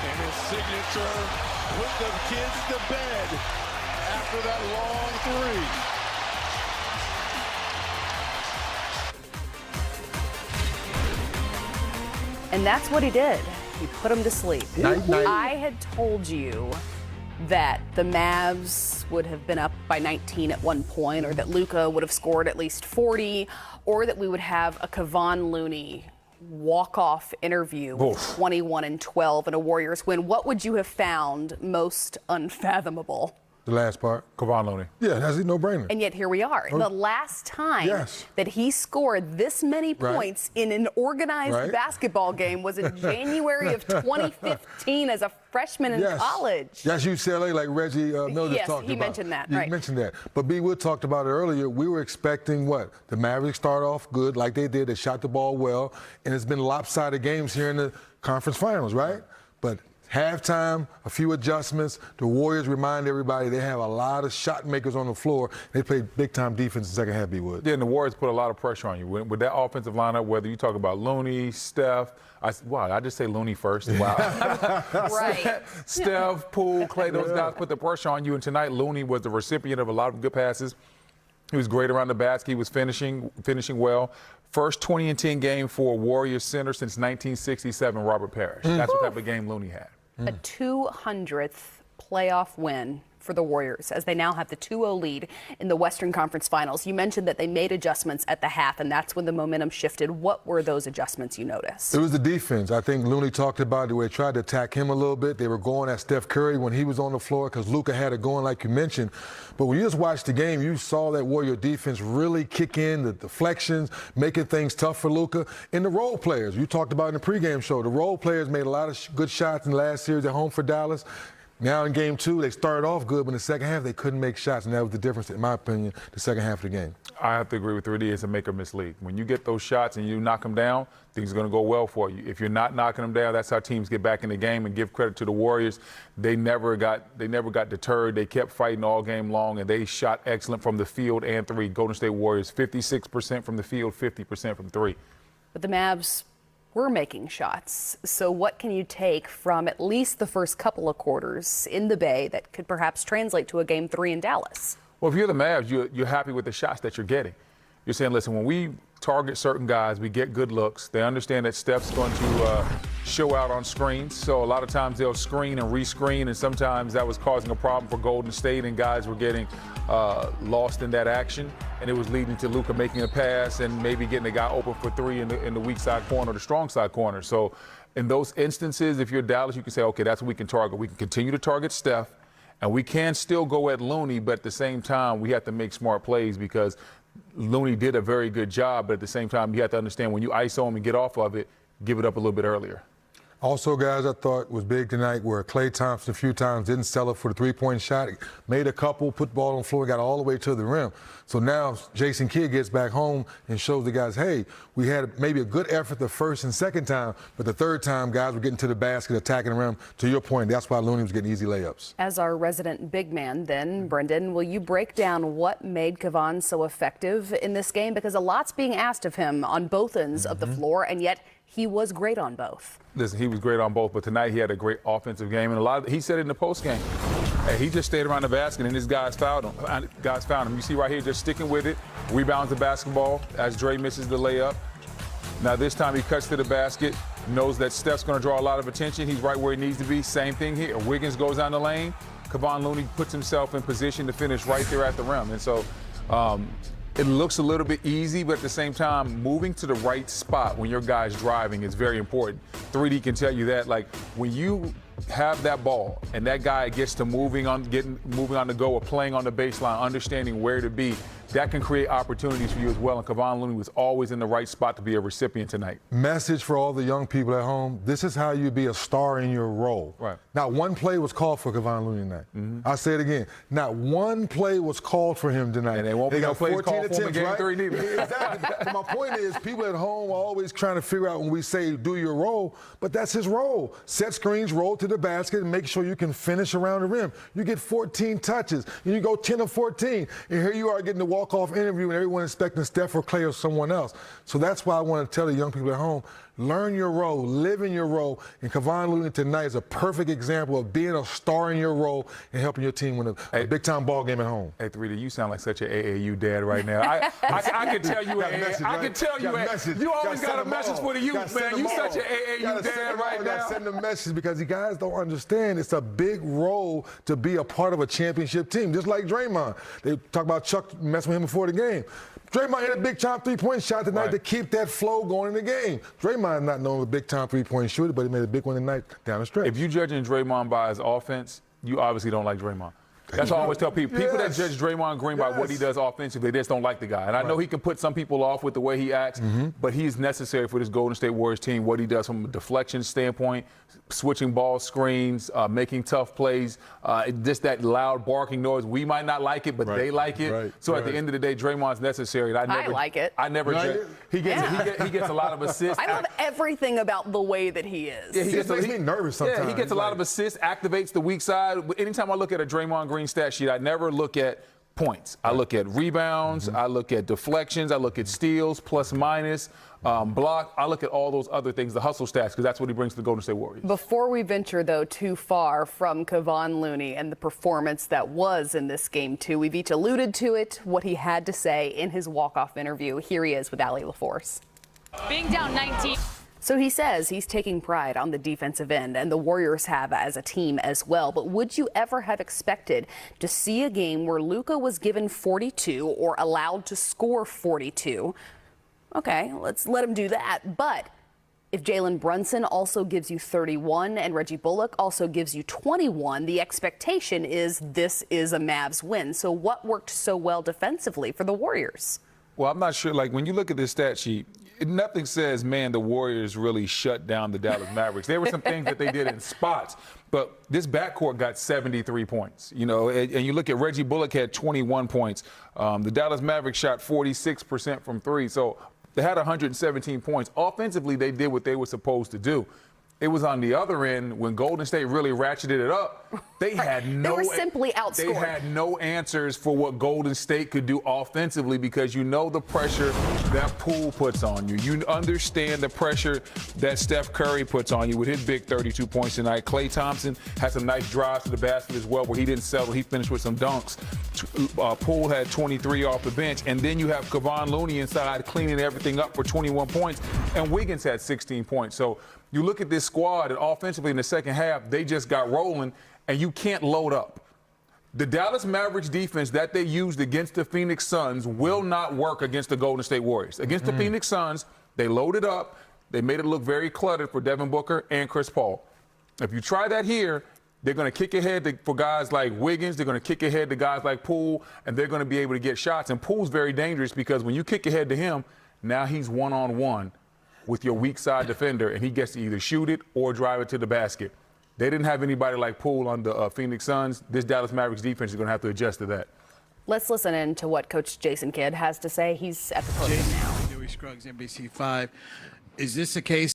And his signature put the kids to bed after that long three. And that's what he did. He put him to sleep. Night, night. I had told you that the Mavs would have been up by 19 at one point, or that Luka would have scored at least 40, or that we would have a Kevon Looney walk-off interview with 21 and 12 and a Warriors win. What would you have found most unfathomable? The last part. Kevon Looney. Yeah, that's a no-brainer. And yet here we are. The last time that he scored this many points in an organized basketball game was in January of 2015 as a freshman in college. That's UCLA, like Reggie Miller talked about. Yes, he mentioned that. He mentioned that. But B. Wood talked about it earlier. We were expecting what? The Mavericks start off good like they did. They shot the ball well. And it's been lopsided games here in the conference finals, right? But halftime, a few adjustments. The Warriors remind everybody they have a lot of shot makers on the floor. They played big-time defense in the second half, B. Wood. Yeah, and the Warriors put a lot of pressure on you. With that offensive lineup, whether you talk about Looney, Steph, I just say Looney first. Wow. Right. Steph, Poole, Clay, those guys put the pressure on you. And tonight, Looney was the recipient of a lot of good passes. He was great around the basket. He was finishing well. First 20 and 10 game for a Warriors center since 1967, Robert Parrish. That's what type of game Looney had. A 200th playoff win for the Warriors as they now have the 2-0 lead in the Western Conference Finals. You mentioned that they made adjustments at the half, and that's when the momentum shifted. What were those adjustments you noticed? It was the defense. I think Looney talked about the way they tried to attack him a little bit. They were going at Steph Curry when he was on the floor because Luka had it going like you mentioned. But when you just watched the game, you saw that Warrior defense really kick in, the deflections, making things tough for Luka. And the role players, you talked about in the pregame show, the role players made a lot of good shots in the last series at home for Dallas. Now in game two, they started off good, but in the second half, they couldn't make shots, and that was the difference, in my opinion, the second half of the game. I have to agree with Rudy. It's a make or miss league. When you get those shots and you knock them down, things are going to go well for you. If you're not knocking them down, that's how teams get back in the game. And give credit to the Warriors. They never got deterred. They kept fighting all game long, and they shot excellent from the field and three. Golden State Warriors, 56% from the field, 50% from three. But the Mavs were making shots. So what can you take from at least the first couple of quarters in the Bay that could perhaps translate to a game 3 in Dallas? Well, if you're the Mavs, you're happy with the shots that you're getting. You're saying, listen, when we target certain guys, we get good looks. They understand that Steph's going to show out on screens. So a lot of times they'll screen and rescreen, and sometimes that was causing a problem for Golden State, and guys were getting lost in that action. And it was leading to Luka making a pass and maybe getting a guy open for three in the weak side corner or the strong side corner. So in those instances, if you're Dallas, you can say, okay, that's what we can target. We can continue to target Steph, and we can still go at Looney, but at the same time, we have to make smart plays because Looney did a very good job, but at the same time, you have to understand when you ISO him and get off of it, give it up a little bit earlier. Also, guys, I thought was big tonight where Klay Thompson a few times didn't settle for the three-point shot, made a couple, put the ball on the floor, got all the way to the rim. So now Jason Kidd gets back home and shows the guys, hey, we had maybe a good effort the first and second time, but the third time, guys were getting to the basket, attacking the rim. To your point, that's why Looney was getting easy layups. As our resident big man then, Brendan, will you break down what made Kevon so effective in this game? Because a lot's being asked of him on both ends of the floor, and yet he was great on both. Listen, he was great on both, but tonight he had a great offensive game, and he said it in the postgame. Hey, he just stayed around the basket, and his guys fouled him. You see right here, just sticking with it, rebounds the basketball as Dre misses the layup. Now this time he cuts to the basket, knows that Steph's going to draw a lot of attention. He's right where he needs to be. Same thing here. Wiggins goes down the lane. Kevon Looney puts himself in position to finish right there at the rim, and so it looks a little bit easy, but at the same time, moving to the right spot when your guy's driving is very important. 3D can tell you that. Like, when you have that ball and that guy gets to moving on the go or playing on the baseline, understanding where to be, that can create opportunities for you as well. And Kevon Looney was always in the right spot to be a recipient tonight. Message for all the young people at home, this is how you be a star in your role. Right. Not one play was called for Kevon Looney tonight. I'll say it again. Not one play was called for him tonight. And they won't be no plays called for him in game 3 neither. Exactly. So my point is, people at home are always trying to figure out when we say do your role, but that's his role. Set screens, roll to the basket, and make sure you can finish around the rim. You get 14 touches, and you go 10 of 14, and here you are getting the walk-off interview and everyone expecting Steph or Clay or someone else. So that's why I want to tell the young people at home, Learn your role, live in your role, and Kevon Looney tonight is a perfect example of being a star in your role and helping your team win a big-time ball game at home. Hey, 3D, you sound like such an AAU dad right now. I can tell you, you always got a message for the youth, man. You such an AAU dad right now. Send a message because you guys don't understand. It's a big role to be a part of a championship team, just like Draymond. They talk about Chuck messing with him before the game. Draymond hit a big-time three-point shot tonight to keep that flow going in the game. Draymond not known as a big-time three-point shooter, but he made a big one tonight down the stretch. If you're judging Draymond by his offense, you obviously don't like Draymond. That's what I always tell people. People that judge Draymond Green by what he does offensively, they just don't like the guy. And I know he can put some people off with the way he acts, but he is necessary for this Golden State Warriors team, what he does from a deflection standpoint, switching ball screens, making tough plays, just that loud barking noise. We might not like it, but they like it. So at the end of the day, Draymond's necessary. And I like it. I never judge. He gets a lot of assists. I love everything about the way that he is. Yeah, he makes me nervous sometimes. Yeah, he gets a lot of assists, activates the weak side. Anytime I look at a Draymond Green stat sheet, I never look at points. I look at rebounds, I look at deflections, I look at steals, plus minus, block. I look at all those other things, the hustle stats, because that's what he brings to the Golden State Warriors. Before we venture, though, too far from Kevon Looney and the performance that was in this game, too, we've each alluded to it, what he had to say in his walk-off interview. Here he is with Allie LaForce. Being down 19. So he says he's taking pride on the defensive end, and the Warriors have as a team as well. But would you ever have expected to see a game where Luka was given 42 or allowed to score 42? Okay, let's let him do that. But if Jalen Brunson also gives you 31 and Reggie Bullock also gives you 21, the expectation is this is a Mavs win. So what worked so well defensively for the Warriors? Well, I'm not sure. Like, when you look at this stat sheet, nothing says, man, the Warriors really shut down the Dallas Mavericks. There were some things that they did in spots, but this backcourt got 73 points, you know, and you look at Reggie Bullock had 21 points. The Dallas Mavericks shot 46% from three, so they had 117 points. Offensively, they did what they were supposed to do. It was on the other end when Golden State really ratcheted it up. They had no. They were simply outscored. They had no answers for what Golden State could do offensively because you know the pressure that Poole puts on you. You understand the pressure that Steph Curry puts on you with his big 32 points tonight. Klay Thompson had some nice drives to the basket as well where he didn't settle. He finished with some dunks. Poole had 23 off the bench. And then you have Kevon Looney inside cleaning everything up for 21 points. And Wiggins had 16 points. So you look at this squad, and offensively in the second half, they just got rolling, and you can't load up. The Dallas Mavericks defense that they used against the Phoenix Suns will not work against the Golden State Warriors. Against the Phoenix Suns, they loaded up. They made it look very cluttered for Devin Booker and Chris Paul. If you try that here, they're going to kick ahead for guys like Wiggins. They're going to kick ahead to guys like Poole, and they're going to be able to get shots. And Poole's very dangerous because when you kick ahead to him, now he's one-on-one with your weak side defender, and he gets to either shoot it or drive it to the basket. They didn't have anybody like Poole on the Phoenix Suns. This Dallas Mavericks defense is going to have to adjust to that. Let's listen in to what Coach Jason Kidd has to say. He's at the podium now. Joey Scruggs, NBC5. Is this a case